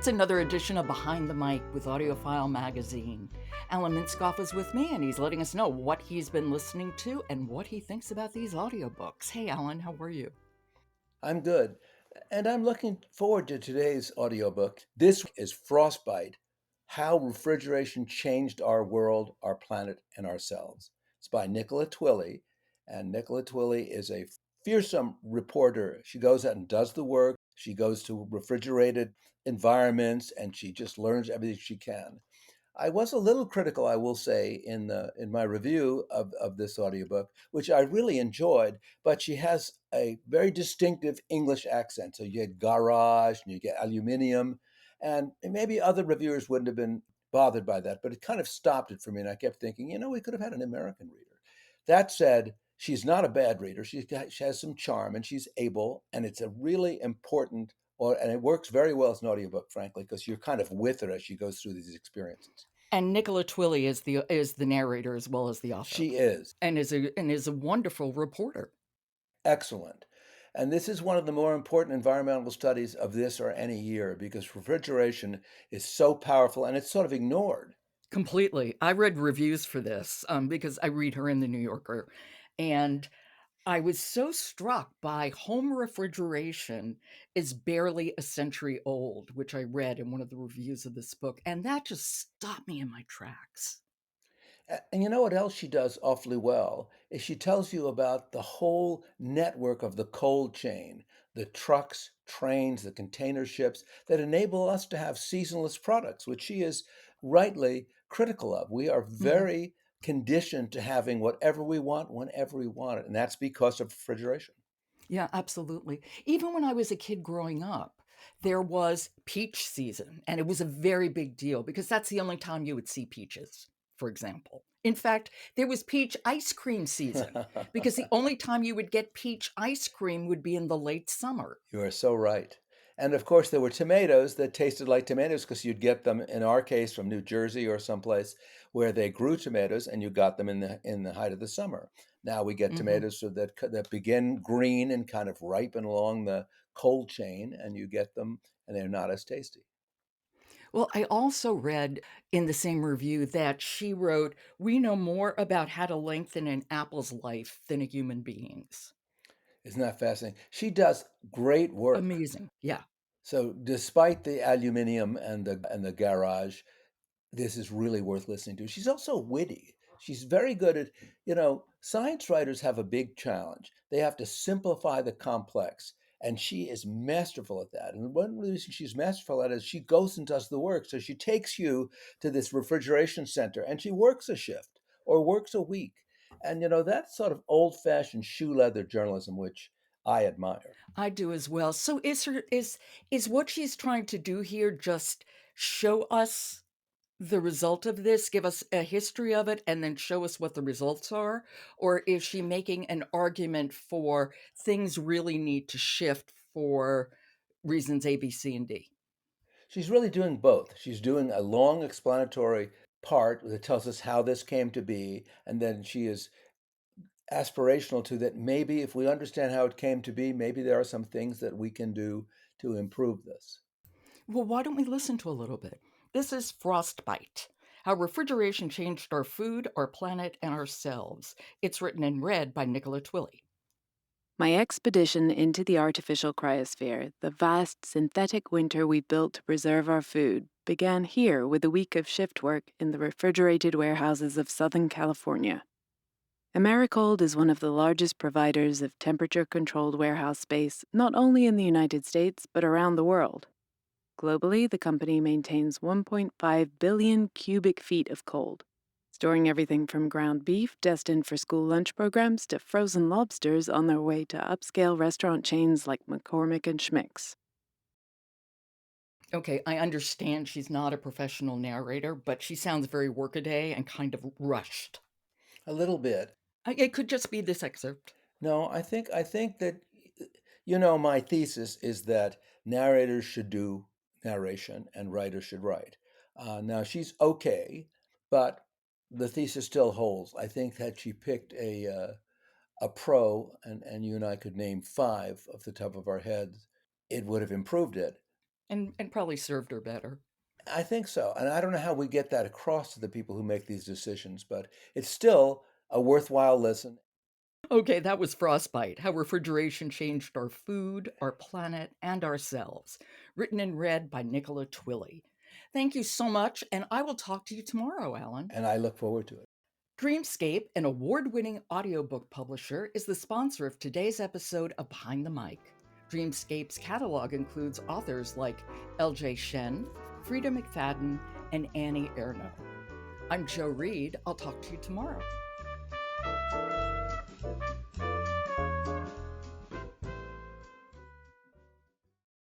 It's another edition of Behind the Mic with AudioFile magazine. Alan Minskoff is with me, and he's letting us know what he's been listening to and what he thinks about these audiobooks. Hey, Alan, how are you? I'm good. And I'm looking forward to today's audiobook. This is Frostbite: How Refrigeration Changed Our World, Our Planet, and Ourselves. It's by Nicola Twilley. And Nicola Twilley is a fearsome reporter. She goes out and does the work. She goes to refrigerated environments and she just learns everything she can. I was a little critical, I will say, in my review of this audiobook, which I really enjoyed, but she has a very distinctive English accent. So you get garage and you get aluminium, and maybe other reviewers wouldn't have been bothered by that, but it kind of stopped it for me. And I kept thinking, we could have had an American reader. That said, she's not a bad reader. She has some charm and she's able, and it's a really important and it works very well as an audiobook, frankly, because you're kind of with her as she goes through these experiences. And Nicola Twilley is the narrator as well as the author, She is and is a wonderful reporter. excellent. And this is one of the more important environmental studies of this or any year because refrigeration is so powerful and it's sort of ignored. Completely. I read reviews for this because I read her in the New Yorker, and I was so struck by home refrigeration is barely a century old, which I read in one of the reviews of this book, and that just stopped me in my tracks. And you know what else she does awfully well is she tells you about the whole network of the cold chain, the trucks, trains, the container ships that enable us to have seasonless products, which she is rightly critical of. We are Mhm. very conditioned to having whatever we want whenever we want it, and that's because of refrigeration. Yeah, absolutely. Even when I was a kid growing up, there was peach season, and it was a very big deal because that's the only time you would see peaches, for example. In fact, there was peach ice cream season because the only time you would get peach ice cream would be in the late summer. You are so right. And of course, there were tomatoes that tasted like tomatoes because you'd get them, in our case, from New Jersey or someplace where they grew tomatoes, and you got them in the height of the summer. Now we get Mhm. tomatoes that begin green and kind of ripen along the cold chain, and you get them, and they're not as tasty. Well, I also read in the same review that she wrote, "We know more about how to lengthen an apple's life than a human being's." Isn't that fascinating? She does great work. Amazing. Yeah. So despite the aluminium and the garage, this is really worth listening to. She's also witty. She's very good at, science writers have a big challenge. They have to simplify the complex, and she is masterful at that. And one reason she's masterful at it is she goes and does the work. So she takes you to this refrigeration center and she works a shift or works a week. And, that's sort of old fashioned shoe leather journalism, which I admire. I do as well. So is what she's trying to do here just show us the result of this, give us a history of it, and then show us what the results are? Or is she making an argument for things really need to shift for reasons A, B, C, and D? She's really doing both. She's doing a long explanatory part that tells us how this came to be, and then she is aspirational to that maybe if we understand how it came to be, maybe there are some things that we can do to improve this. Well, why don't we listen to a little bit? This is Frostbite: How Refrigeration Changed Our Food, Our Planet, and Ourselves. It's written and read by Nicola Twilley. My expedition into the artificial cryosphere, the vast synthetic winter we built to preserve our food, began here with a week of shift work in the refrigerated warehouses of Southern California. Americold is one of the largest providers of temperature-controlled warehouse space not only in the United States but around the world. Globally, the company maintains 1.5 billion cubic feet of cold, storing everything from ground beef destined for school lunch programs to frozen lobsters on their way to upscale restaurant chains like McCormick and Schmick's. Okay, I understand she's not a professional narrator, but she sounds very workaday and kind of rushed. A little bit. It could just be this excerpt. No, I think that my thesis is that narrators should do narration and writers should write. Now she's okay, but the thesis still holds. I think that she picked a pro, and you and I could name five off the top of our heads, it would have improved it. and probably served her better. I think so. And I don't know how we get that across to the people who make these decisions, but it's still a worthwhile listen. Okay, that was Frostbite: How Refrigeration Changed Our Food, Our Planet, and Ourselves, written and read by Nicola Twilley. Thank you so much, and I will talk to you tomorrow, Alan. And I look forward to it. Dreamscape, an award-winning audiobook publisher, is the sponsor of today's episode of Behind the Mic. Dreamscape's catalog includes authors like L.J. Shen, Frida McFadden, and Annie Ernaux. I'm Jo Reed. I'll talk to you tomorrow.